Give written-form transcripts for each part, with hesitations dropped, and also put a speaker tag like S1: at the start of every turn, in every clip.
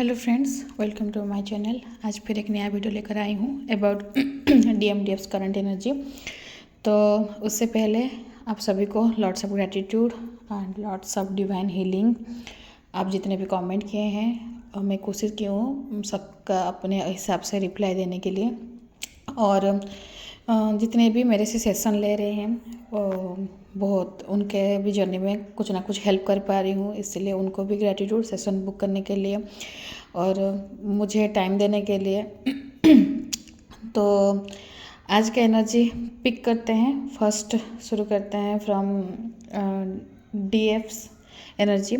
S1: Hello friends, welcome to my channel. आज फिर एक नया वीडियो लेकर आई हूँ अबाउट DMDF's करंट एनर्जी। तो उससे पहले आप सभी को lots of gratitude and lots of divine healing. आप जितने भी कमेंट किए हैं मैं कोशिश की हूँ सबका अपने हिसाब से रिप्लाई देने के लिए, और जितने भी मेरे से सेशन ले रहे हैं बहुत उनके भी जर्नी में कुछ ना कुछ हेल्प कर पा रही हूँ, इसलिए उनको भी ग्रैटिट्यूड सेशन बुक करने के लिए और मुझे टाइम देने के लिए। तो आज का एनर्जी पिक करते हैं। फर्स्ट शुरू करते हैं फ्रॉम DF's एनर्जी।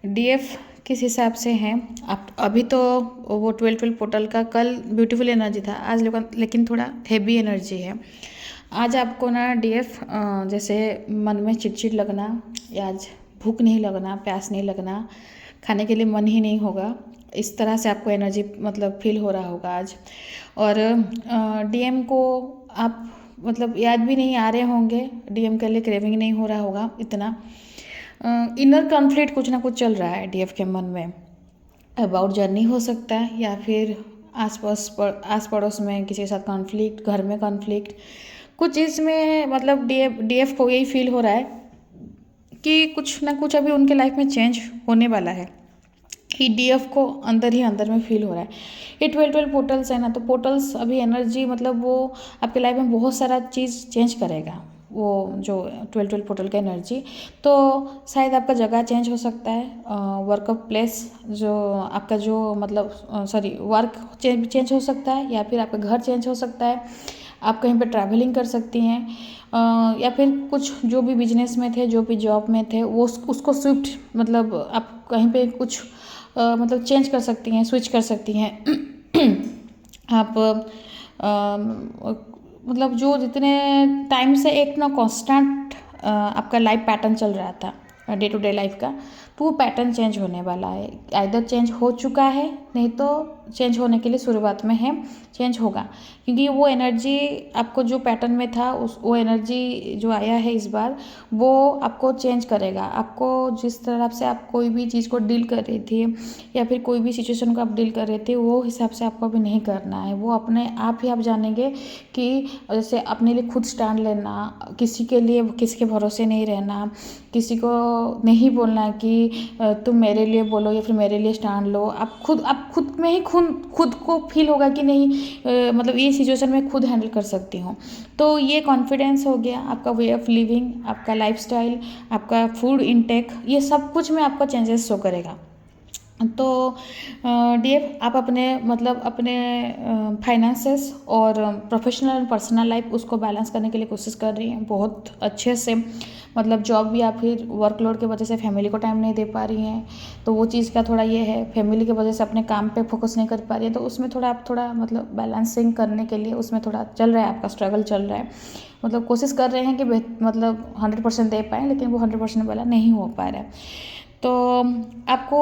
S1: DF किस हिसाब से हैं आप? अभी तो वो 12 पोर्टल का कल ब्यूटीफुल एनर्जी था, आज लेकिन थोड़ा हेवी एनर्जी है। आज आपको ना DF जैसे मन में चिड़चिड़ लगना, या आज भूख नहीं लगना, प्यास नहीं लगना, खाने के लिए मन ही नहीं होगा, इस तरह से आपको एनर्जी मतलब फील हो रहा होगा आज। और DM को आप मतलब याद भी नहीं आ रहे होंगे, DM के लिए क्रेविंग नहीं हो रहा होगा इतना। इनर कॉन्फ्लिक्ट कुछ ना कुछ चल रहा है DF के मन में, अबाउट जर्नी हो सकता है, या फिर आस पड़ोस में किसी के साथ कॉन्फ्लिक्ट, घर में कॉन्फ्लिक्ट, कुछ चीज़ में मतलब DF को यही फील हो रहा है कि कुछ ना कुछ अभी उनके लाइफ में चेंज होने वाला है। कि DF को अंदर ही अंदर में फील हो रहा है। ये 12 पोर्टल्स है ना, तो पोर्टल्स अभी एनर्जी मतलब वो आपके लाइफ में बहुत सारा चीज़ चेंज करेगा। वो जो 12 पोर्टल का एनर्जी, तो शायद आपका जगह चेंज हो सकता है, वर्क ऑफ प्लेस जो आपका जो मतलब वर्क चेंज हो सकता है, या फिर आपका घर चेंज हो सकता है, आप कहीं पर ट्रैवलिंग कर सकती हैं, या फिर कुछ जो भी बिजनेस में थे, जो भी जॉब में थे, वो उसको स्विफ्ट मतलब आप कहीं पे कुछ मतलब चेंज कर सकती हैं, स्विच कर सकती हैं। आप मतलब जो जितने टाइम से एक ना कांस्टेंट आपका लाइफ पैटर्न चल रहा था डे टू डे लाइफ का, तो वो पैटर्न चेंज होने वाला है। आइदर चेंज हो चुका है, नहीं तो चेंज होने के लिए शुरुआत में है, चेंज होगा। क्योंकि वो एनर्जी आपको जो पैटर्न में था वो एनर्जी जो आया है इस बार, वो आपको चेंज करेगा। आपको जिस तरह से आप कोई भी चीज़ को डील कर रही थी, या फिर कोई भी सिचुएशन को आप डील कर रहे थे, वो हिसाब से आपको अभी नहीं करना है। वो अपने आप ही आप जानेंगे कि जैसे अपने लिए खुद स्टैंड लेना, किसी के लिए किसी के भरोसे नहीं रहना, किसी को नहीं बोलना कि तुम मेरे लिए बोलो या फिर मेरे लिए स्टैंड लो। आप खुद में ही खुद को फील होगा कि नहीं मतलब ये सिचुएशन में खुद हैंडल कर सकती हूँ। तो ये कॉन्फिडेंस हो गया, आपका वे ऑफ लिविंग, आपका लाइफस्टाइल, आपका फूड इनटेक, ये सब कुछ में आपका चेंजेस शो करेगा। तो DF आप अपने मतलब अपने फाइनेंसेस और प्रोफेशनल एंड पर्सनल लाइफ उसको बैलेंस करने के लिए कोशिश कर रही हैं बहुत अच्छे से। मतलब जॉब या फिर वर्कलोड की वजह से फैमिली को टाइम नहीं दे पा रही हैं, तो वो चीज़ का थोड़ा ये है। फैमिली की वजह से अपने काम पे फोकस नहीं कर पा रही है, तो उसमें थोड़ा आप थोड़ा मतलब बैलेंसिंग करने के लिए उसमें थोड़ा चल रहा है, आपका स्ट्रगल चल रहा है। मतलब कोशिश कर रहे हैं कि मतलब 100% दे पाएँ, लेकिन वो 100% वाला नहीं हो पा रहा है। तो आपको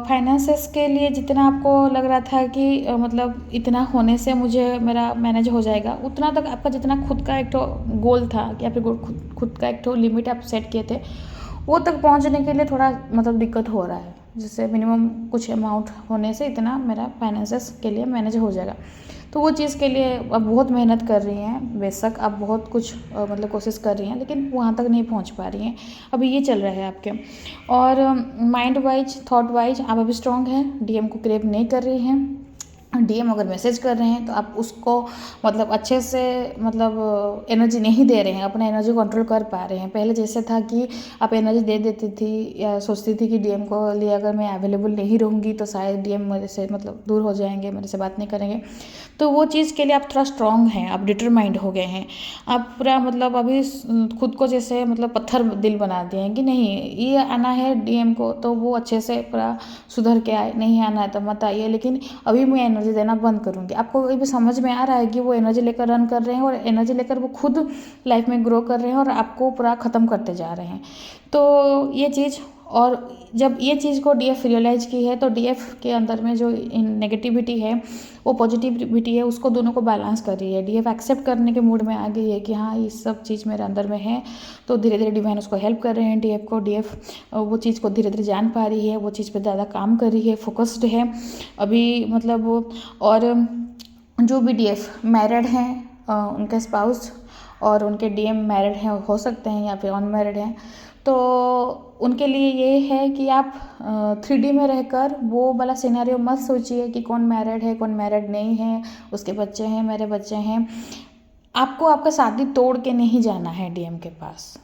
S1: फाइनेंसेस के लिए जितना आपको लग रहा था कि मतलब इतना होने से मुझे मेरा मैनेज हो जाएगा, उतना तक आपका जितना खुद का एक तो गोल था, या फिर खुद का एक तो लिमिट आप सेट किए थे, वो तक पहुंचने के लिए थोड़ा मतलब दिक्कत हो रहा है। जैसे मिनिमम कुछ अमाउंट होने से इतना मेरा फाइनेंसेस के लिए मैनेज हो जाएगा। तो वो चीज़ के लिए अब बहुत मेहनत कर रही हैं। बेशक आप बहुत कुछ मतलब कोशिश कर रही हैं, लेकिन वहाँ तक नहीं पहुँच पा रही हैं। अभी ये चल रहा है आपके। और माइंड वाइज, थॉट वाइज आप अभी स्ट्रॉन्ग हैं, DM को क्रेव नहीं कर रही हैं। DM अगर मैसेज कर रहे हैं तो आप उसको मतलब अच्छे से मतलब एनर्जी नहीं दे रहे हैं, अपना एनर्जी कंट्रोल कर पा रहे हैं। पहले जैसे था कि आप एनर्जी दे देती थी, या सोचती थी कि DM को लिए अगर मैं अवेलेबल नहीं रहूँगी तो शायद DM मेरे से मतलब दूर हो जाएंगे, मेरे से बात नहीं करेंगे। तो वो चीज़ के लिए आप थोड़ा स्ट्रॉन्ग हैं, आप डिटरमाइंड हो गए हैं। आप पूरा मतलब अभी खुद को जैसे मतलब पत्थर दिल बना दिए हैं कि नहीं ये आना है DM को, तो वो अच्छे से पूरा सुधर के आए, नहीं आना है तो मत आइए, लेकिन अभी मैं एनर्जी देना बंद करूँगी। आपको ये भी समझ में आ रहा है कि वो एनर्जी लेकर रन कर रहे हैं, और एनर्जी लेकर वो खुद लाइफ में ग्रो कर रहे हैं, और आपको पूरा ख़त्म करते जा रहे हैं। तो ये चीज़ और जब ये चीज़ को डीएफ रियलाइज़ की है तो डीएफ के अंदर में जो नेगेटिविटी है वो पॉजिटिविटी है, उसको दोनों को बैलेंस कर रही है। डीएफ एक्सेप्ट करने के मूड में आ गई है कि हाँ ये सब चीज़ मेरे अंदर में है, तो धीरे धीरे डिवाइन उसको हेल्प कर रहे हैं डीएफ को। डीएफ वो चीज़ को धीरे धीरे जान पा रही है, वो चीज़ पे ज़्यादा काम कर रही है, फोकस्ड है अभी मतलब। और जो भी डीएफ मैरिड हैं, उनके स्पाउस और उनके डीएम मैरिड हैं हो सकते हैं या फिर अनमैरिड हैं, तो उनके लिए ये है कि आप 3D में रहकर वो वाला सिनेरियो मत सोचिए कि कौन मैरिड है कौन मैरिड नहीं है, उसके बच्चे हैं मेरे बच्चे हैं। आपको आपका शादी तोड़ के नहीं जाना है डीएम के पास।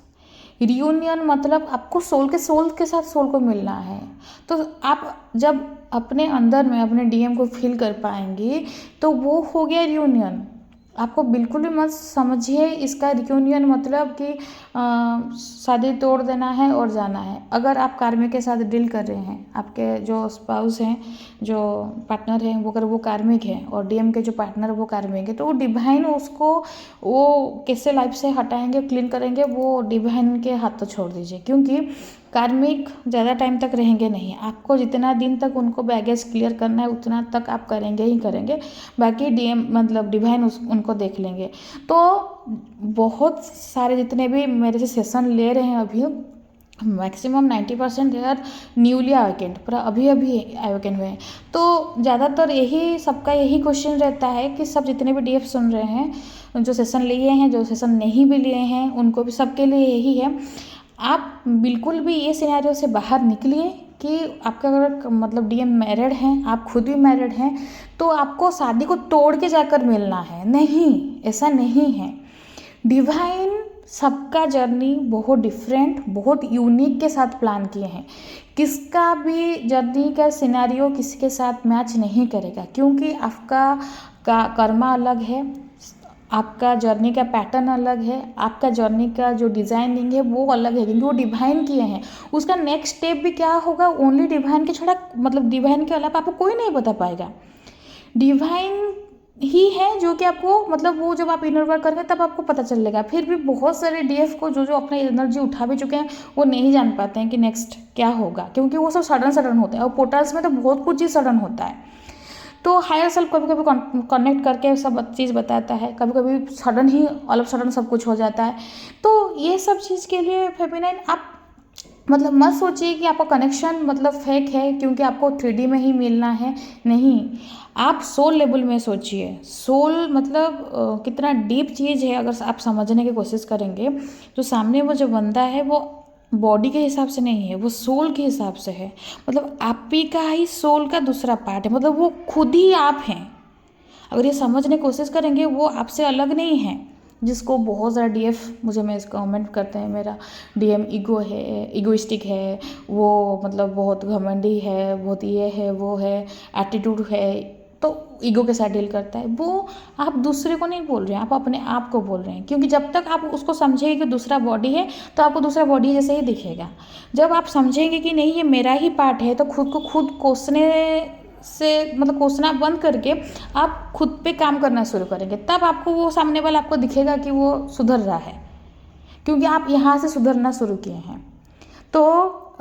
S1: रियूनियन मतलब आपको सोल के साथ सोल को मिलना है। तो आप जब अपने अंदर में अपने डीएम को फील कर पाएंगे तो वो हो गया रियूनियन। आपको बिल्कुल भी मत समझिए इसका रियूनियन मतलब कि शादी तोड़ देना है और जाना है। अगर आप कार्मिक के साथ डील कर रहे हैं, आपके जो स्पाउस हैं, जो पार्टनर हैं, वो अगर वो कार्मिक है और डीएम के जो पार्टनर वो कार्मिक है, तो वो डिवाइन उसको वो कैसे लाइफ से हटाएंगे क्लीन करेंगे वो डिवाइन के हाथ तो छोड़ दीजिए, क्योंकि कार्मिक ज़्यादा टाइम तक रहेंगे नहीं। आपको जितना दिन तक उनको बैगेज क्लियर करना है उतना तक आप करेंगे ही करेंगे, बाकी डीएम मतलब डिवाइन उनको देख लेंगे। तो बहुत सारे जितने भी मेरे से सेशन ले रहे हैं अभी, maximum 90% they are newly awakened, पूरा अभी अभी अवेकेंड हुए हैं। तो ज़्यादातर यही सबका यही क्वेश्चन रहता है कि सब जितने भी डीएफ सुन रहे हैं, जो सेशन लिए हैं, जो सेशन नहीं भी लिए हैं, उनको भी सबके लिए यही है, आप बिल्कुल भी ये सिनेरियो से बाहर निकलिए कि आपका अगर मतलब डीएम मैरिड हैं, आप खुद भी मैरिड हैं, तो आपको शादी को तोड़ के जाकर मिलना है, नहीं, ऐसा नहीं है। डिवाइन सबका जर्नी बहुत डिफरेंट, बहुत यूनिक के साथ प्लान किए हैं। किसका भी जर्नी का सिनेरियो किसी के साथ मैच नहीं करेगा, क्योंकि आपका कर्मा अलग है, आपका जर्नी का पैटर्न अलग है, आपका जर्नी का जो डिज़ाइनिंग है वो अलग है, क्योंकि वो डिवाइन किए हैं। उसका नेक्स्ट स्टेप भी क्या होगा ओनली डिवाइन के छड़ा मतलब डिवाइन के अलावा आपको कोई नहीं बता पाएगा। डिवाइन ही है जो कि आपको मतलब वो जब आप इनर वर्क करेंगे तब आपको पता चलेगा। फिर भी बहुत सारे डीएफ को जो अपनी एनर्जी उठा भी चुके हैं वो नहीं जान पाते हैं कि नेक्स्ट क्या होगा, क्योंकि वो सब सडन होता है, और पोर्टल्स में तो बहुत कुछ ही सडन होता है। तो हायर सेल्फ कभी कभी कनेक्ट करके सब चीज़ बताता है, कभी कभी sudden he all of sudden सब कुछ हो जाता है। तो ये सब चीज़ के लिए फेमिनाइन आप मतलब मत सोचिए कि आपका कनेक्शन मतलब फेक है क्योंकि आपको 3D में ही मिलना है, नहीं। आप सोल लेवल में सोचिए। सोल मतलब कितना डीप चीज़ है, अगर आप समझने की कोशिश करेंगे तो सामने वो जो बंदा है वो बॉडी के हिसाब से नहीं है, वो सोल के हिसाब से है। मतलब आप ही का ही सोल का दूसरा पार्ट है, मतलब वो खुद ही आप हैं। अगर ये समझने की कोशिश करेंगे वो आपसे अलग नहीं है। जिसको बहुत ज़्यादा डीएफ मुझे मैं इसका कमेंट करते हैं, मेरा डीएम ईगो है, इगोइस्टिक है, वो मतलब बहुत घमंडी है, बहुत ये है वो है, एटीट्यूड है, तो ईगो के साथ डील करता है। वो आप दूसरे को नहीं बोल रहे हैं, आप अपने आप को बोल रहे हैं, क्योंकि जब तक आप उसको समझेंगे कि दूसरा बॉडी है तो आपको दूसरा बॉडी जैसे ही दिखेगा। जब आप समझेंगे कि नहीं ये मेरा ही पार्ट है, तो खुद को खुद कोसने से मतलब कोसना बंद करके आप खुद पे काम करना शुरू करेंगे, तब आपको वो सामने वाला आपको दिखेगा कि वो सुधर रहा है, क्योंकि आप यहाँ से सुधरना शुरू किए हैं। तो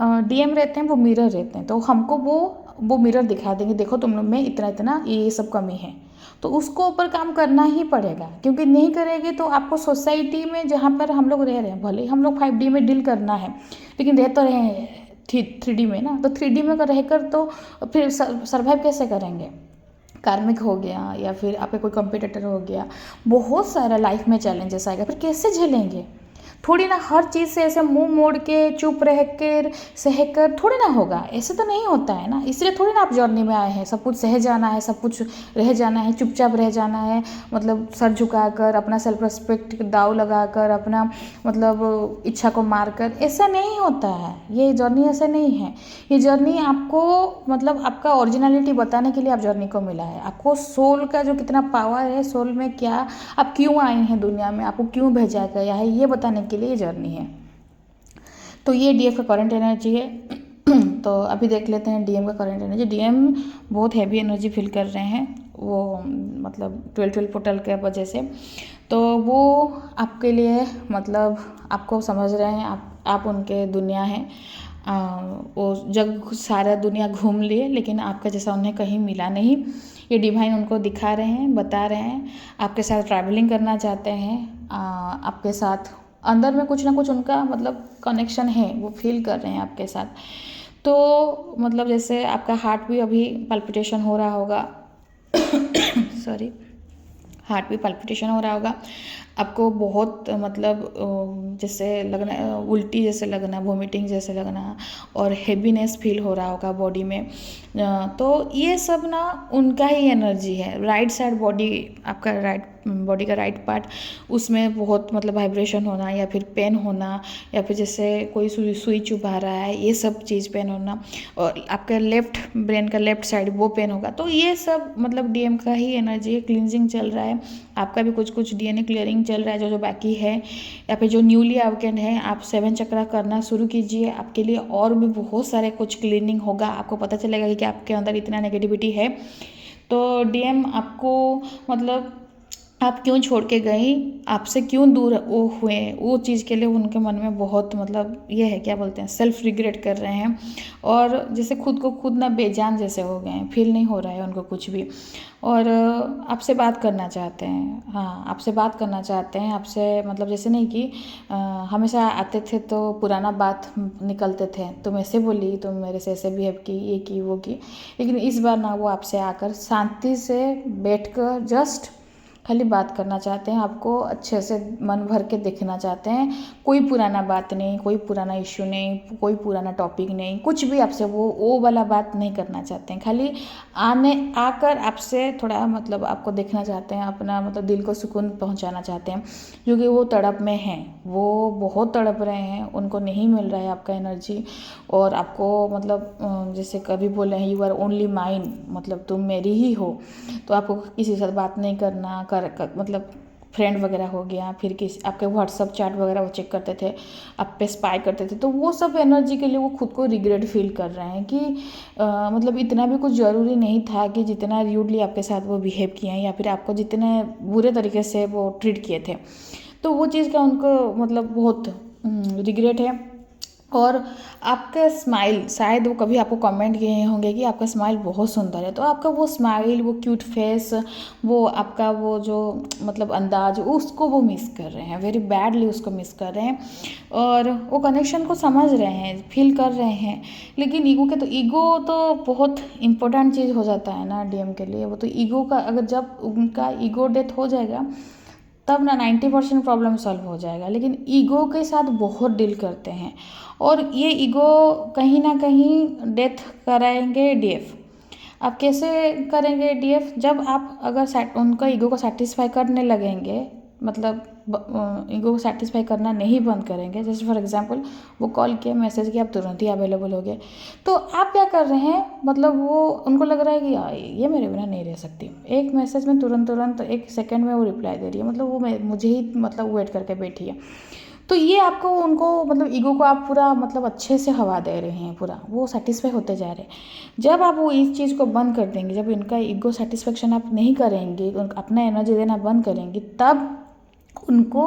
S1: डीएम रहते हैं वो मिरर रहते हैं, तो हमको वो मिरर दिखा देंगे, देखो तुम लोग में इतना इतना ये सब कमी है, तो उसको ऊपर काम करना ही पड़ेगा। क्योंकि नहीं करेंगे तो आपको सोसाइटी में जहाँ पर हम लोग रह रहे हैं, भले हम लोग 5D में डील करना है लेकिन रह तो रहे हैं 3D में ना, तो 3D में रहकर तो फिर सर्वाइव कैसे करेंगे। कार्मिक हो गया या फिर आपके कोई कंपटीटर हो गया, बहुत सारा लाइफ में चैलेंजेस आएगा, फिर कैसे झेलेंगे। थोड़ी ना हर चीज़ से ऐसे मुंह मोड़ के चुप रह कर सह कर थोड़ी ना होगा, ऐसे तो नहीं होता है ना। इसलिए थोड़ी ना आप जर्नी में आए हैं सब कुछ सह जाना है, सब कुछ रह जाना है, चुपचाप रह जाना है, मतलब सर झुकाकर अपना सेल्फ रिस्पेक्ट दाव लगाकर अपना मतलब इच्छा को मार कर, ऐसा नहीं होता है। ये जर्नी ऐसे नहीं है। ये जर्नी आपको मतलब आपका ओरिजिनलिटी बताने के लिए आप जर्नी को मिला है, आपको सोल का जो कितना पावर है, सोल में क्या आप क्यों आए हैं दुनिया में, आपको क्यों भेजा गया है, ये बताने के लिए ये जर्नी है। तो ये डीएफ का करंट एनर्जी है। तो अभी देख लेते हैं डीएम का करंट एनर्जी। डीएम बहुत हैवी एनर्जी फील कर रहे हैं, वो मतलब 12 पोर्टल के वजह से। तो वो आपके लिए मतलब आपको समझ रहे हैं, आप उनके दुनिया हैं, वो जग सारा दुनिया घूम लिए, लेकिन आपका जैसा उन्हें कहीं मिला नहीं। ये डिवाइन उनको दिखा रहे हैं, बता रहे हैं, आपके साथ ट्रैवलिंग करना चाहते हैं, आपके साथ अंदर में कुछ ना कुछ उनका मतलब कनेक्शन है, वो फील कर रहे हैं आपके साथ। तो मतलब जैसे आपका हार्ट भी अभी पल्पिटेशन हो रहा होगा सॉरी, हार्ट भी पल्पिटेशन हो रहा होगा, आपको बहुत मतलब जैसे लगना, उल्टी जैसे लगना, वोमिटिंग जैसे लगना और हेवीनेस फील हो रहा होगा बॉडी में। तो ये सब ना उनका ही एनर्जी है। राइट साइड बॉडी, आपका राइट बॉडी का राइट पार्ट, उसमें बहुत मतलब वाइब्रेशन होना या फिर पेन होना, या फिर जैसे कोई सुई चुभा रहा है, ये सब चीज़ पेन होना, और आपका लेफ्ट ब्रेन का लेफ्ट साइड वो पेन होगा। तो ये सब मतलब डीएम का ही एनर्जी है। क्लींजिंग चल रहा है, आपका भी कुछ कुछ डीएनए क्लियरिंग चल रहा है, जो जो बाकी है, या फिर जो न्यूली अवेकेंड है, आप 7 चक्रा करना शुरू कीजिए। आपके लिए और भी बहुत सारे कुछ क्लीनिंग होगा, आपको पता चलेगा कि आपके अंदर इतना नेगेटिविटी है। तो डीएम आपको मतलब आप क्यों छोड़ के गई, आपसे क्यों दूर वो हुए, वो चीज़ के लिए उनके मन में बहुत मतलब ये है, क्या बोलते हैं, सेल्फ रिग्रेट कर रहे हैं, और जैसे खुद को खुद ना बेजान जैसे हो गए हैं, फील नहीं हो रहा है उनको कुछ भी, और आपसे बात करना चाहते हैं। हाँ, आपसे बात करना चाहते हैं, आपसे मतलब जैसे नहीं कि हमेशा आते थे तो पुराना बात निकलते थे, तुम ऐसे बोली, तुम मेरे से ऐसे बिहेव की, ये की वो की, लेकिन इस बार ना वो आपसे आकर शांति से बैठकर जस्ट खाली बात करना चाहते हैं, आपको अच्छे से मन भर के देखना चाहते हैं। कोई पुराना बात नहीं, कोई पुराना इश्यू नहीं, कोई पुराना टॉपिक नहीं, कुछ भी आपसे वो वाला बात नहीं करना चाहते हैं। खाली आकर आपसे थोड़ा मतलब आपको देखना चाहते हैं, अपना मतलब दिल को सुकून पहुंचाना चाहते हैं, क्योंकि वो तड़प में हैं, वो बहुत तड़प रहे हैं, उनको नहीं मिल रहा है आपका एनर्जी। और आपको मतलब जैसे कभी बोले हैं, यू आर ओनली माइन, मतलब तुम मेरी ही हो। तो आपको किसी के साथ बात नहीं करना, मतलब फ्रेंड वगैरह हो गया, फिर किसी आपके व्हाट्सअप चैट वगैरह वो चेक करते थे, आप पे स्पाई करते थे, तो वो सब एनर्जी के लिए वो खुद को रिग्रेट फील कर रहे हैं कि मतलब इतना भी कुछ ज़रूरी नहीं था कि जितना र्यूडली आपके साथ वो बिहेव किए हैं, या फिर आपको जितने बुरे तरीके से वो ट्रीट किए थे। तो वो चीज़ का उनको मतलब बहुत रिग्रेट है। और आपका स्माइल, शायद वो कभी आपको कमेंट किए होंगे कि आपका स्माइल बहुत सुंदर है, तो आपका वो स्माइल, वो क्यूट फेस, वो आपका वो जो मतलब अंदाज, उसको वो मिस कर रहे हैं, वेरी बैडली उसको मिस कर रहे हैं। और वो कनेक्शन को समझ रहे हैं, फील कर रहे हैं, लेकिन ईगो तो बहुत इंपॉर्टेंट चीज़ हो जाता है ना डीएम के लिए। वो तो ईगो का, अगर जब उनका ईगो डेथ हो जाएगा तब ना 90% प्रॉब्लम सॉल्व हो जाएगा, लेकिन ईगो के साथ बहुत डील करते हैं, और ये ईगो कहीं ना कहीं डेथ कराएंगे डीएफ। आप कैसे करेंगे डीएफ, जब आप अगर उनका ईगो को सेटिस्फाई करने लगेंगे, मतलब ईगो को सेटिस्फाई करना नहीं बंद करेंगे, जैसे फॉर एग्जांपल वो कॉल किया, मैसेज किया, आप तुरंत ही अवेलेबल हो गए, तो आप क्या कर रहे हैं, मतलब वो उनको लग रहा है कि ये मेरे बिना नहीं रह सकती, एक मैसेज में तुरंत 1 सेकेंड में वो रिप्लाई दे रही है, मतलब वो मुझे ही मतलब वेट करके बैठी है। तो ये आपको उनको मतलब ईगो को आप पूरा मतलब अच्छे से हवा दे रहे हैं, पूरा वो सेटिस्फाई होते जा रहे हैं। जब आप वो इस चीज़ को बंद कर देंगे, जब इनका ईगो सेटिस्फेक्शन आप नहीं करेंगे, अपना एनर्जी देना बंद करेंगे, तब उनको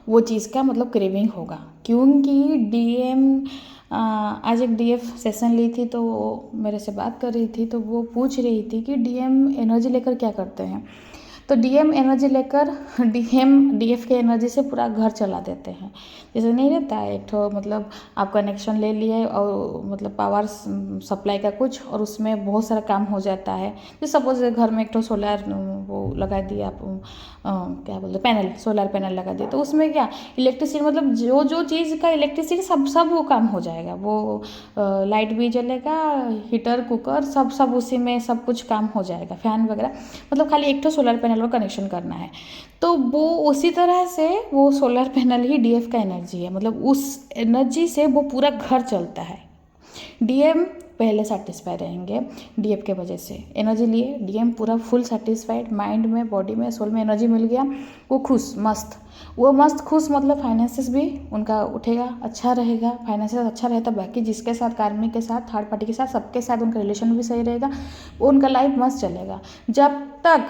S1: वो चीज़ का मतलब क्रेविंग होगा। क्योंकि डीएम आज एक डीएफ सेशन ली थी, तो वो मेरे से बात कर रही थी, तो वो पूछ रही थी कि डीएम एनर्जी लेकर क्या करते हैं। तो डीएम एनर्जी लेकर डीएफ के एनर्जी से पूरा घर चला देते हैं। जैसे नहीं रहता है एक तो मतलब आप कनेक्शन ले लिए और मतलब पावर सप्लाई का कुछ, और उसमें बहुत सारा काम हो जाता है। जैसे सपोज घर में एक तो सोलर वो लगा दिया आप, क्या बोलते पैनल, सोलर पैनल लगा दिया, तो उसमें क्या इलेक्ट्रिसिटी, मतलब जो जो चीज़ का इलेक्ट्रिसिटी सब वो काम हो जाएगा, वो लाइट भी जलेगा, हीटर कुकर सब उसी में सब कुछ काम हो जाएगा, फैन वगैरह, मतलब खाली एक तो सोलर पैनल को कनेक्शन करना है। तो वो उसी तरह से वो सोलर पैनल ही डीएफ का एनर्जी है, मतलब उस एनर्जी से वो पूरा घर चलता है। डीएम पहले सेटिस्फाई रहेंगे डीएफ के वजह से, एनर्जी लिए डीएम पूरा फुल सेटिस्फाइड, माइंड में, बॉडी में, सोल में एनर्जी मिल गया, वो खुश मस्त, वो मस्त खुश, मतलब फाइनेंसेस भी उनका उठेगा, अच्छा रहेगा, फाइनेंसेस अच्छा रहता, बाकी जिसके साथ, कार्मिक के साथ, थर्ड पार्टी के साथ, सबके साथ उनका रिलेशन भी सही रहेगा, वो उनका लाइफ मस्त चलेगा। जब तक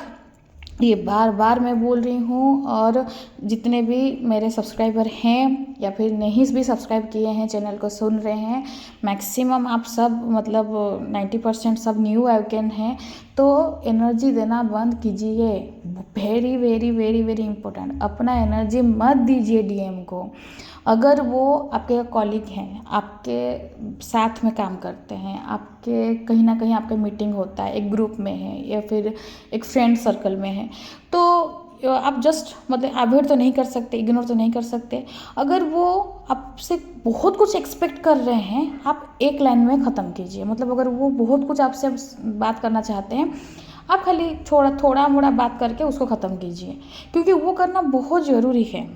S1: ये बार बार मैं बोल रही हूँ, और जितने भी मेरे सब्सक्राइबर हैं या फिर नहीं भी सब्सक्राइब किए हैं, चैनल को सुन रहे हैं, मैक्सिमम आप सब मतलब 90% सब न्यू अवेकन हैं। तो एनर्जी देना बंद कीजिए, very very very very important. अपना एनर्जी मत दीजिए डीएम को। अगर वो आपके कॉलीग हैं, आपके साथ में काम करते हैं, आपके कहीं ना कहीं आपका मीटिंग होता है, एक ग्रुप में है या फिर एक फ्रेंड सर्कल में है, तो आप जस्ट मतलब अवॉइड तो नहीं कर सकते, इग्नोर तो नहीं कर सकते। अगर वो आपसे बहुत कुछ एक्सपेक्ट कर रहे हैं, आप एक लाइन में ख़त्म कीजिए। मतलब अगर वो बहुत कुछ आपसे बात करना चाहते हैं, आप खाली थोड़ा मोड़ा बात करके उसको ख़त्म कीजिए, क्योंकि वो करना बहुत ज़रूरी है।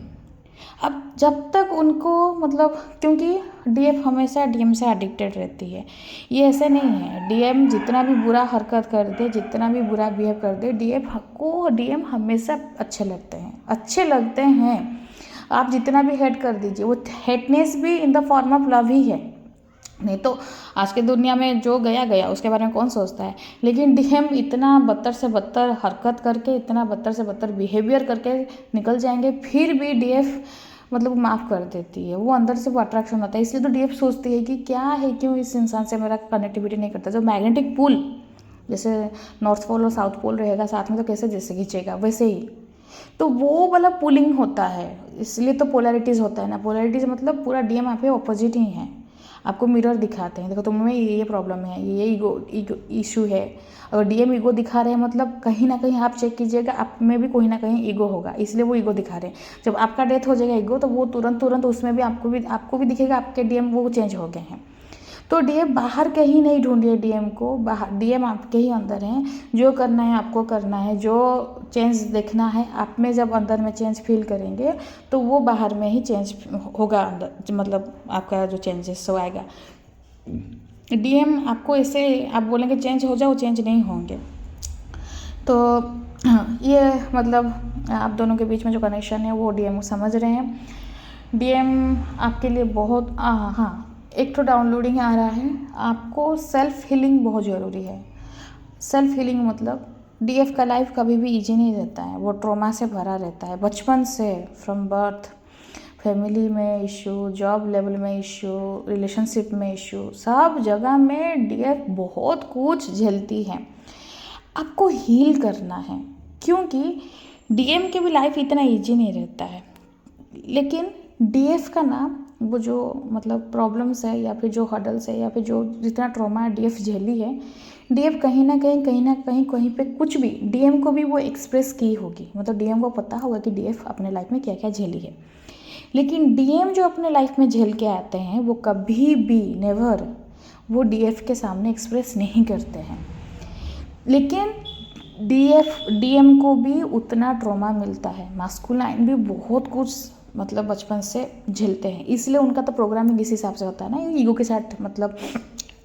S1: अब जब तक उनको मतलब, क्योंकि डीएफ हमेशा डीएम से एडिक्टेड रहती है। ये ऐसे नहीं है, डीएम जितना भी बुरा हरकत कर दे, जितना भी बुरा बिहेव कर दे, डीएम हमेशा अच्छे लगते हैं। आप जितना भी हेट कर दीजिए, वो हेटनेस भी in the form of love ही है। नहीं तो आज के दुनिया में जो गया गया उसके बारे में कौन सोचता है। लेकिन डीएम इतना बदतर से बदतर हरकत करके, इतना बदतर से बदतर बिहेवियर करके निकल जाएंगे, फिर भी डीएफ मतलब माफ़ कर देती है। वो अंदर से वो अट्रैक्शन होता है, इसलिए तो डीएफ सोचती है कि क्या है, क्यों इस इंसान से मेरा कनेक्टिविटी नहीं करता। जो मैग्नेटिक पुल, जैसे नॉर्थ पोल और साउथ पोल रहेगा साथ में, तो कैसे जैसे खींचेगा वैसे ही, तो वो वाला पुलिंग होता है। इसलिए तो पोलैरिटीज़ होता है ना। पोलैरिटीज़ मतलब पूरा डीएम आप ऑपोजिट ही है, आपको मिरर दिखाते हैं, देखो तुम में ये प्रॉब्लम है, ये ईगो इशू है। अगर डीएम ईगो दिखा रहे हैं, मतलब कहीं ना कहीं आप चेक कीजिएगा, आप में भी कोई ना कहीं ईगो होगा, इसलिए वो ईगो दिखा रहे हैं। जब आपका डेथ हो जाएगा ईगो, तो वो तुरंत उसमें भी आपको भी दिखेगा, आपके डीएम वो चेंज हो गए हैं। तो डीएम बाहर कहीं नहीं ढूंढिए डीएम को, बाहर डीएम आपके ही अंदर हैं। जो करना है आपको करना है, जो चेंज देखना है आप में, जब अंदर में चेंज फील करेंगे तो वो बाहर में ही चेंज होगा, अंदर मतलब आपका जो चेंजेस हो आएगा। डीएम आपको ऐसे आप बोलेंगे चेंज हो जाओ, चेंज नहीं होंगे। तो ये मतलब आप दोनों के बीच में जो कनेक्शन है वो डीएम समझ रहे हैं। डीएम आपके लिए बहुत हाँ, एक तो डाउनलोडिंग आ रहा है, आपको सेल्फ हीलिंग बहुत ज़रूरी है। सेल्फ हीलिंग मतलब डीएफ का लाइफ कभी भी इजी नहीं रहता है, वो ट्रॉमा से भरा रहता है बचपन से, फ्रॉम बर्थ। फैमिली में इशू, जॉब लेवल में इशू, रिलेशनशिप में इशू, सब जगह में डीएफ बहुत कुछ झेलती है। आपको हील करना है, क्योंकि डीएम की भी लाइफ इतना इजी नहीं रहता है। लेकिन डीएफ का ना वो जो मतलब प्रॉब्लम्स है, या फिर जो हर्डल्स है, या फिर जो जितना ट्रॉमा डीएफ झेली है, डीएफ कहीं ना कहीं पे कुछ भी डीएम को भी वो एक्सप्रेस की होगी। मतलब डीएम को पता होगा कि डीएफ अपने लाइफ में क्या क्या झेली है। लेकिन डीएम जो अपने लाइफ में झेल के आते हैं, वो कभी भी नेवर वो डीएफ के सामने एक्सप्रेस नहीं करते हैं। लेकिन डीएम को भी उतना ट्रॉमा मिलता है। मास्कुलाइन भी बहुत कुछ मतलब बचपन से झेलते हैं, इसलिए उनका तो प्रोग्रामिंग इस हिसाब से होता है ना, ईगो के साथ मतलब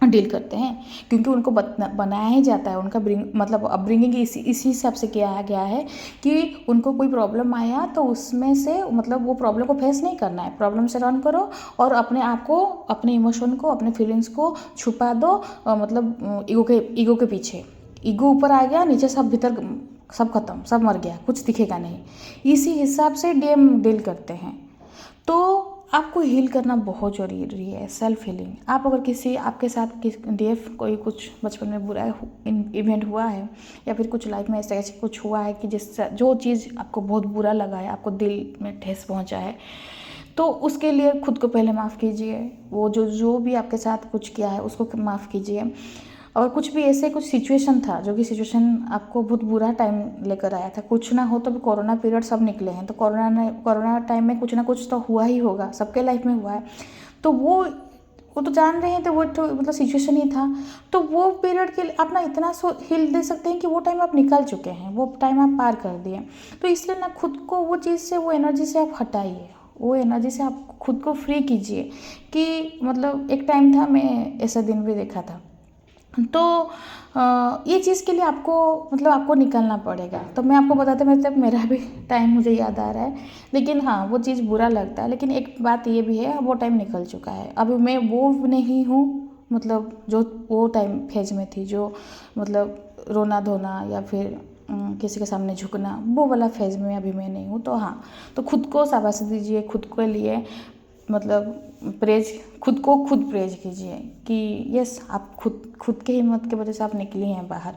S1: डील करते हैं, क्योंकि उनको बनाया ही जाता है। उनका मतलब अपब्रिंगिंग इसी हिसाब से किया गया है कि उनको कोई प्रॉब्लम आया तो उसमें से मतलब वो प्रॉब्लम को फेस नहीं करना है, प्रॉब्लम से रन करो और अपने आप को, अपने इमोशन को, अपने फीलिंग्स को छुपा दो। मतलब ईगो के पीछे, ईगो ऊपर आ गया, नीचे सब भीतर सब खत्म, सब मर गया, कुछ दिखेगा नहीं। इसी हिसाब से डीएम डील करते हैं। तो आपको हील करना बहुत ज़रूरी है, सेल्फ हीलिंग। आप अगर किसी आपके साथ डीएफ कोई कुछ बचपन में बुरा इवेंट हुआ है, या फिर कुछ लाइफ में ऐसे कुछ हुआ है कि जिससे जो चीज़ आपको बहुत बुरा लगा है, आपको दिल में ठेस पहुंचा है, तो उसके लिए खुद को पहले माफ़ कीजिए। वो जो भी आपके साथ कुछ किया है उसको माफ़ कीजिए। और कुछ भी ऐसे कुछ सिचुएशन था, जो कि सिचुएशन आपको बहुत बुरा टाइम लेकर आया था, कुछ ना हो तो भी कोरोना पीरियड सब निकले हैं, तो कोरोना टाइम में कुछ ना कुछ तो हुआ ही होगा, सबके लाइफ में हुआ है। तो वो तो जान रहे हैं, तो वो तो मतलब सिचुएशन ही था। तो वो पीरियड के लिए अपना इतना हिल दे सकते हैं कि वो टाइम आप निकल चुके हैं, वो टाइम आप पार कर दिए। तो इसलिए ना खुद को वो चीज़ से, वो एनर्जी से आप हटाइए, वो एनर्जी से आप खुद को फ्री कीजिए। कि मतलब एक टाइम था, मैं ऐसा दिन भी देखा था, तो ये चीज़ के लिए आपको मतलब आपको निकलना पड़ेगा। तो मैं आपको बताते मेरा भी टाइम मुझे याद आ रहा है। लेकिन हाँ, वो चीज़ बुरा लगता है, लेकिन एक बात ये भी है, वो टाइम निकल चुका है। अभी मैं वो नहीं हूँ, मतलब जो वो टाइम फेज में थी, जो मतलब रोना धोना या फिर किसी के सामने झुकना, वो वाला फेज़ में अभी मैं नहीं हूँ। तो हाँ, तो खुद को शाबाशी दीजिए, खुद के लिए मतलब खुद को खुद प्रेज कीजिए कि यस, आप खुद के हिम्मत की वजह से आप निकली हैं बाहर।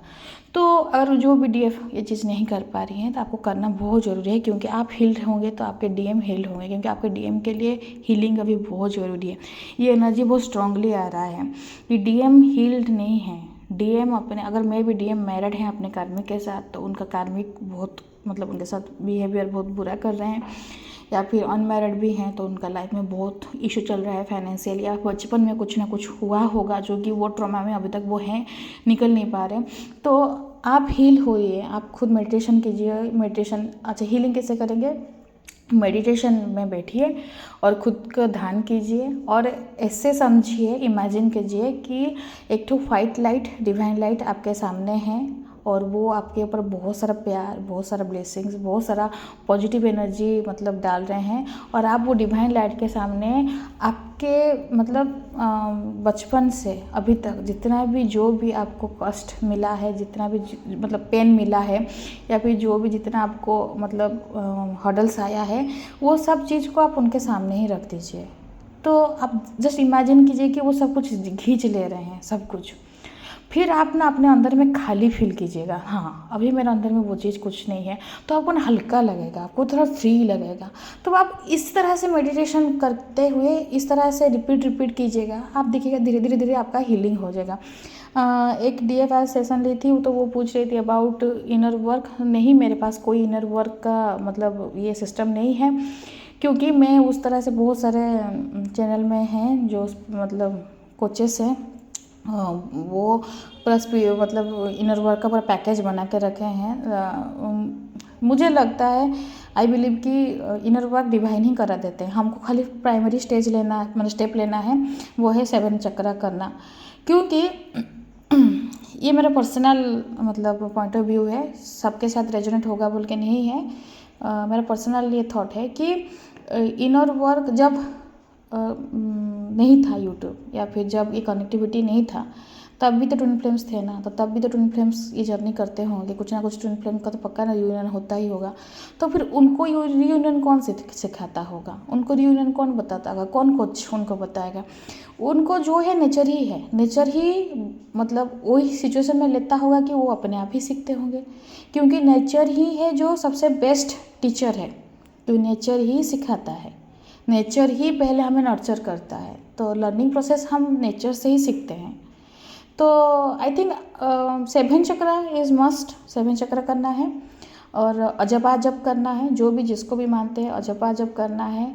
S1: तो अगर जो भी डीएफ ये चीज़ नहीं कर पा रही हैं तो आपको करना बहुत ज़रूरी है, क्योंकि आप हील्ड होंगे तो आपके डीएम हील्ड होंगे, क्योंकि आपके डीएम के लिए हीलिंग अभी बहुत ज़रूरी है। ये एनर्जी बहुत स्ट्रांगली आ रहा है कि डीएम हील्ड नहीं है। डीएम अपने, अगर मैं भी डीएम मैरिड हैं अपने कार्मिक के साथ, तो उनका कार्मिक बहुत मतलब उनके साथ बिहेवियर बहुत बुरा कर रहे हैं, या फिर अनमैरिड भी हैं तो उनका लाइफ में बहुत इशू चल रहा है फाइनेंशियल, या बचपन में कुछ ना कुछ हुआ होगा जो कि वो ट्रॉमा में अभी तक वो हैं, निकल नहीं पा रहे। तो आप हील होइए, आप खुद मेडिटेशन कीजिए। मेडिटेशन, अच्छा हीलिंग कैसे करेंगे? मेडिटेशन में बैठिए और खुद का ध्यान कीजिए और ऐसे समझिए, इमेजिन कीजिए कि एक तो वाइट लाइट, डिवाइन लाइट आपके सामने है और वो आपके ऊपर बहुत सारा प्यार, बहुत सारा ब्लेसिंग्स, बहुत सारा पॉजिटिव एनर्जी मतलब डाल रहे हैं। और आप वो डिवाइन लाइट के सामने आपके मतलब बचपन से अभी तक जितना भी जो भी आपको कष्ट मिला है, जितना भी मतलब पेन मिला है, या फिर जो भी जितना आपको मतलब हर्डल्स आया है, वो सब चीज़ को आप उनके सामने ही रख दीजिए। तो आप जस्ट इमेजिन कीजिए कि वो सब कुछ खींच ले रहे हैं, सब कुछ। फिर आप ना अपने अंदर में खाली फील कीजिएगा, हाँ अभी मेरे अंदर में वो चीज़ कुछ नहीं है, तो आपको ना हल्का लगेगा, आपको थोड़ा फ्री लगेगा। तो आप इस तरह से मेडिटेशन करते हुए इस तरह से रिपीट कीजिएगा, आप देखिएगा धीरे धीरे धीरे आपका हीलिंग हो जाएगा। एक DFI सेशन ली थी तो वो पूछ रही थी अबाउट इनर वर्क। नहीं, मेरे पास कोई इनर वर्क का मतलब ये सिस्टम नहीं है, क्योंकि मैं उस तरह से बहुत सारे चैनल में हैं जो मतलब कोचेस हैं, वो प्लस मतलब इनर वर्क का पूरा पैकेज बना के रखे हैं। मुझे लगता है, आई बिलीव कि इनर वर्क डिवाइन ही करा देते हैं, हमको खाली प्राइमरी स्टेज लेना मतलब स्टेप लेना है, वो है 7 चक्रा करना। क्योंकि ये मेरा पर्सनल मतलब पॉइंट ऑफ व्यू है, सबके साथ रेजोनेट होगा बोल के नहीं है। मेरा पर्सनल ये थॉट है कि इनर वर्क जब नहीं था यूट्यूब, या फिर जब ये कनेक्टिविटी नहीं था, तब भी तो ट्विन फ्लेम्स थे ना, तो तब भी तो ट्विन फ्लेम्स ये जर्नी करते होंगे, कुछ ना कुछ ट्विन फ्लेम का तो पक्का ना रियूनियन होता ही होगा। तो फिर उनको रियूनियन कौन सिखाता होगा, उनको रियूनियन कौन बताता होगा, कौन कोच उनको बताएगा? उनको जो है नेचर ही है, नेचर ही मतलब वही सिचुएशन में लेता होगा कि वो अपने आप ही सीखते होंगे, क्योंकि नेचर ही है जो सबसे बेस्ट टीचर है, तो नेचर ही सिखाता है, नेचर ही पहले हमें नर्चर करता है। तो लर्निंग प्रोसेस हम नेचर से ही सीखते हैं। तो I think 7 chakra is must, 7 चक्रा करना है और अजपा जप करना है, जो भी जिसको भी मानते हैं अजपा जप करना है,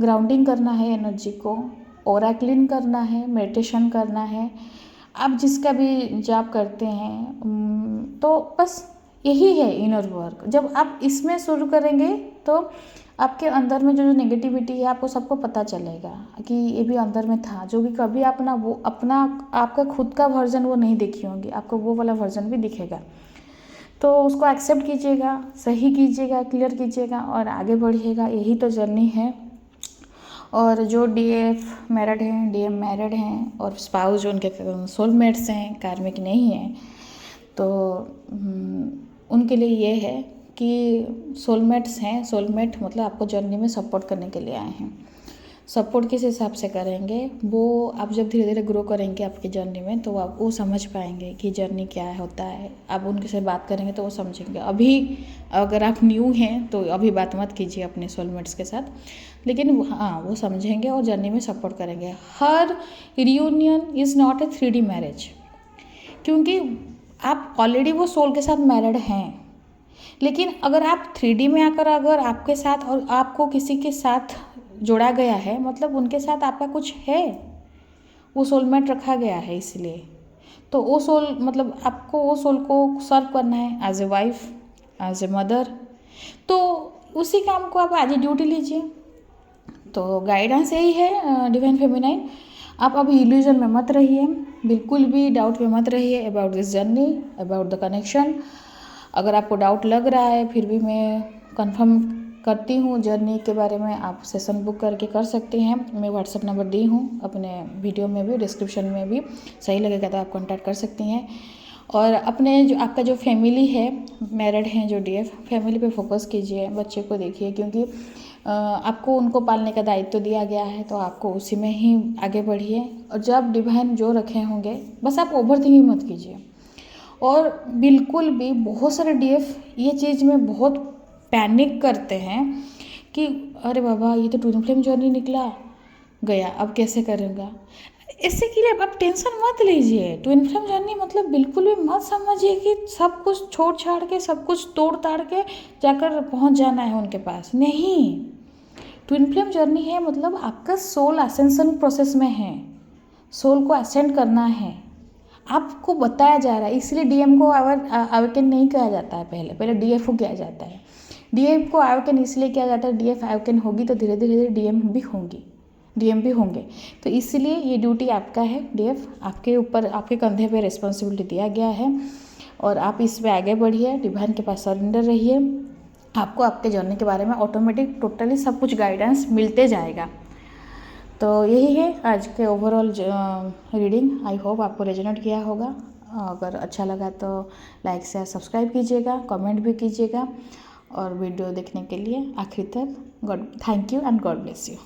S1: ग्राउंडिंग करना है एनर्जी को, ऑरा क्लीन करना है, मेडिटेशन करना है। आप जिसका भी जाप करते हैं तो बस यही है इनर वर्क। जब आप इसमें शुरू करेंगे तो आपके अंदर में जो नेगेटिविटी है आपको सबको पता चलेगा कि ये भी अंदर में था, जो कि कभी अपना वो अपना आपका खुद का वर्जन वो नहीं देखी होंगी, आपको वो वाला वर्जन भी दिखेगा। तो उसको एक्सेप्ट कीजिएगा, सही कीजिएगा, क्लियर कीजिएगा और आगे बढ़िएगा, यही तो जर्नी है। और जो DF मैरिड हैं, DM मैरिड हैं और स्पाउस जो उनके सोलमेट्स हैं, कार्मिक नहीं हैं, तो उनके लिए ये है कि सोलमेट्स हैं, सोलमेट मतलब आपको जर्नी में सपोर्ट करने के लिए आए हैं। सपोर्ट किस हिसाब से करेंगे, वो आप जब धीरे धीरे ग्रो करेंगे आपकी जर्नी में तो आप वो समझ पाएंगे कि जर्नी क्या होता है। आप उनके से बात करेंगे तो वो समझेंगे। अभी अगर आप न्यू हैं तो अभी बात मत कीजिए अपने सोलमेट्स के साथ, लेकिन हाँ वो समझेंगे और जर्नी में सपोर्ट करेंगे। हर reunion is not a 3D marriage, क्योंकि आप ऑलरेडी वो सोल के साथ मैरिड हैं। लेकिन अगर आप 3D में आकर अगर आपके साथ और आपको किसी के साथ जोड़ा गया है, मतलब उनके साथ आपका कुछ है, वो सोलमेट रखा गया है, इसलिए तो वो सोल मतलब आपको वो सोल को सर्व करना है as a wife, as a mother. तो उसी काम को आप आज ही ड्यूटी लीजिए। तो गाइडेंस यही है डिवाइन फेमिनाइन। आप अभी इल्यूजन में मत रहिए, बिल्कुल भी डाउट में मत रहिए about this journey, about the connection. अगर आपको डाउट लग रहा है फिर भी मैं कंफर्म करती हूँ जर्नी के बारे में, आप सेशन बुक करके कर सकते हैं। मैं व्हाट्सएप नंबर दी हूँ अपने वीडियो में भी, डिस्क्रिप्शन में भी, सही लगेगा तो आप कांटेक्ट कर सकती हैं। और अपने जो आपका जो फैमिली है, मैरिड हैं जो डीएफ, फैमिली पे फोकस कीजिए, बच्चे को देखिए, क्योंकि आपको उनको पालने का दायित्व दिया गया है, तो आपको उसी में ही आगे बढ़िए। और जब डिवाइन जो रखे होंगे, बस आप ओवर थिंकिंग मत कीजिए। और बिल्कुल भी बहुत सारे डीएफ ये चीज़ में बहुत पैनिक करते हैं कि अरे बाबा ये तो ट्विन फ्लेम जर्नी निकला गया, अब कैसे करूँगा। इससे के लिए आप टेंशन मत लीजिए। ट्विन फ्लेम जर्नी मतलब बिल्कुल भी मत समझिए कि सब कुछ छोड़ छाड़ के, सब कुछ तोड़ ताड़ के जाकर पहुंच जाना है उनके पास। नहीं, ट्विन फ्लेम जर्नी है मतलब आपका सोल असेंशन प्रोसेस में है, सोल को असेंड करना है, आपको बताया जा रहा है। इसलिए डीएम को अवेकन नहीं किया जाता है, पहले डीएफ को किया जाता है। डीएफ को अवेकन इसलिए किया जाता है, डीएफ अवेकन होगी तो धीरे धीरे डीएम भी होंगे। तो इसलिए ये ड्यूटी आपका है। डीएफ आपके ऊपर, आपके कंधे पे रिस्पॉन्सिबिलिटी दिया गया है और आप इस पे आगे बढ़िए, डिवाइन के पास सरेंडर रहिए। आपको आपके जर्नी के बारे में ऑटोमेटिक टोटली सब कुछ गाइडेंस मिलते जाएगा। तो यही है आज के ओवरऑल रीडिंग। आई होप आपको रेजोनेट किया होगा। अगर अच्छा लगा तो लाइक शेयर सब्सक्राइब कीजिएगा, कमेंट भी कीजिएगा और वीडियो देखने के लिए आखिर तक thank you and God bless you.